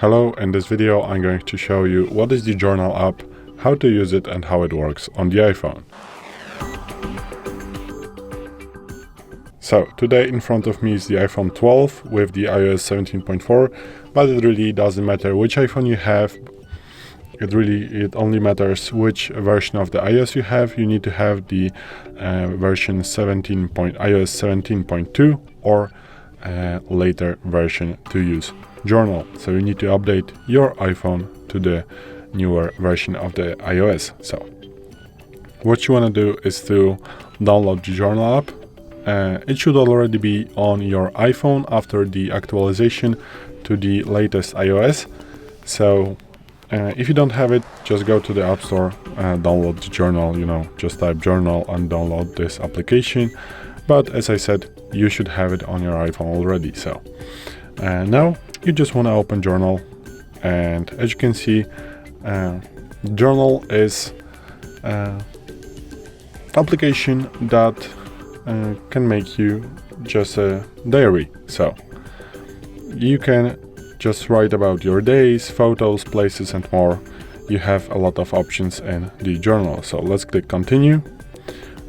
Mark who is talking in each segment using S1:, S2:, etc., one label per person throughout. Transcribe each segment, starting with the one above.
S1: Hello, in this video I'm going to show you what is the Journal app, how to use it and how it works on the iPhone. So today in front of me is the iPhone 12 with the iOS 17.4, but it really doesn't matter which iPhone you have. It only matters which version of the iOS you have. You need to have the version iOS 17.2 or later version to use Journal. So you need to update your iPhone to the newer version of the iOS. So what you want to do is to download the Journal app. It should already be on your iPhone after the actualization to the latest iOS. So if you don't have it, just go to the App Store, download the Journal, just type Journal and download this application. But as I said, you should have it on your iPhone already. So now you just want to open Journal, and as you can see, Journal is application that can make you just a diary. So you can just write about your days, photos, places and more. You have a lot of options in the Journal. So let's click continue.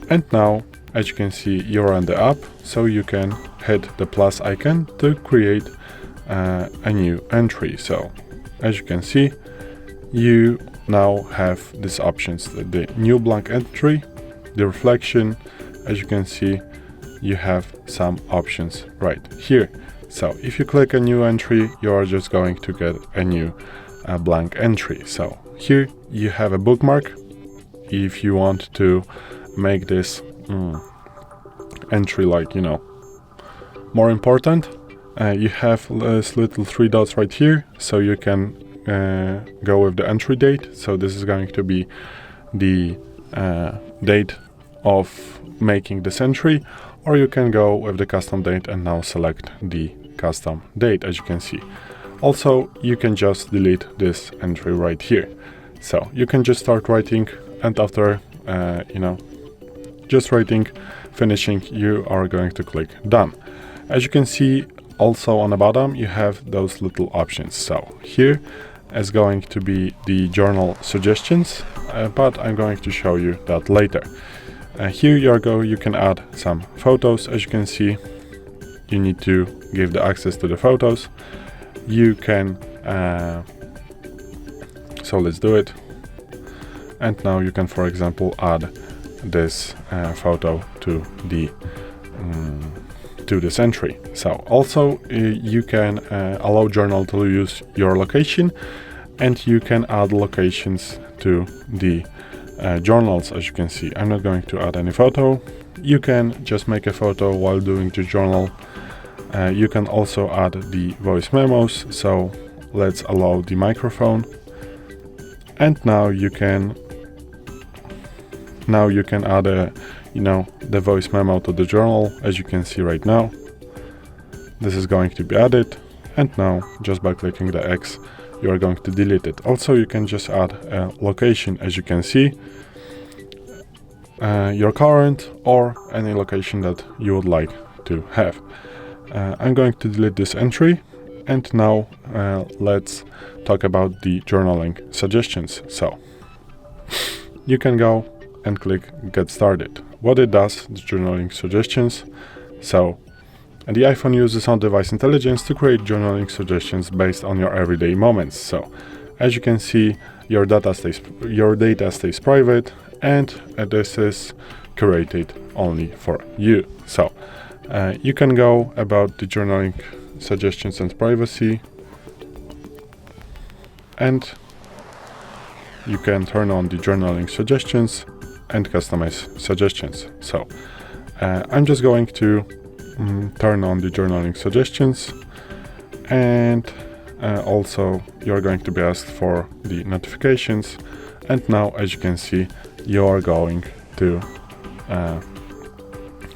S1: And now, as you can see, you're on the app, so you can hit the plus icon to create a new entry. So as you can see, you now have these options: the new blank entry, the reflection. As you can see, you have some options right here. So if you click a new entry, you are just going to get a new blank entry. So here you have a bookmark. If you want to make this entry more important, you have this little three dots right here, so you can go with the entry date. So this is going to be the date of making this entry, or you can go with the custom date and now select the custom date, as you can see. Also, you can just delete this entry right here. So you can just start writing, and after just writing, finishing, you are going to click done. As you can see, also on the bottom you have those little options. So here is going to be the Journal suggestions, but I'm going to show you that later. Here you can add some photos. As you can see, you need to give the access to the photos. You can so let's do it. And now you can, for example, add this photo to this entry. So also you can allow Journal to use your location, and you can add locations to the journals. As you can see, I'm not going to add any photo. You can just make a photo while doing the Journal. You can also add the voice memos. So let's allow the microphone, and now you can add the voice memo to the Journal. As you can see right now, this is going to be added, and now just by clicking the X, you are going to delete it. Also, you can just add a location, as you can see, your current or any location that you would like to have. I'm going to delete this entry, and now let's talk about the journaling suggestions. So you can go and click get started. What it does, the journaling suggestions. So the iPhone uses on-device intelligence to create journaling suggestions based on your everyday moments. So as you can see, your data stays private, and this is curated only for you. So you can go about the journaling suggestions and privacy, and you can turn on the journaling suggestions and customize suggestions. So I'm just going to turn on the journaling suggestions, and also you're going to be asked for the notifications. And now, as you can see, you're going to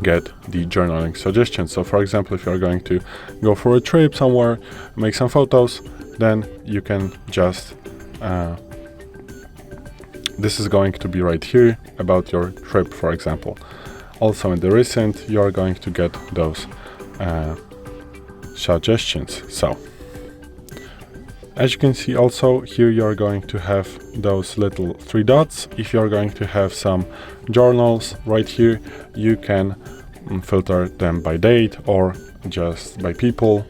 S1: get the journaling suggestions. So for example, if you're going to go for a trip somewhere, make some photos, then you can just this is going to be right here about your trip, for example. Also in the recent, you are going to get those suggestions. So As you can see also, here you're going to have those little 3 dots. If you're going to have some journals right here, you can filter them by date or just by people,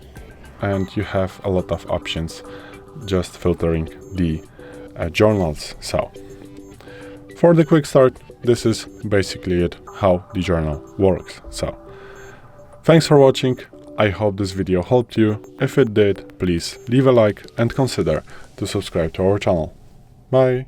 S1: and you have a lot of options just filtering the journals. So for the quick start, this is basically it, how the journal works. So thanks for watching. I hope this video helped you. If it did, please leave a like and consider to subscribe to our channel. Bye!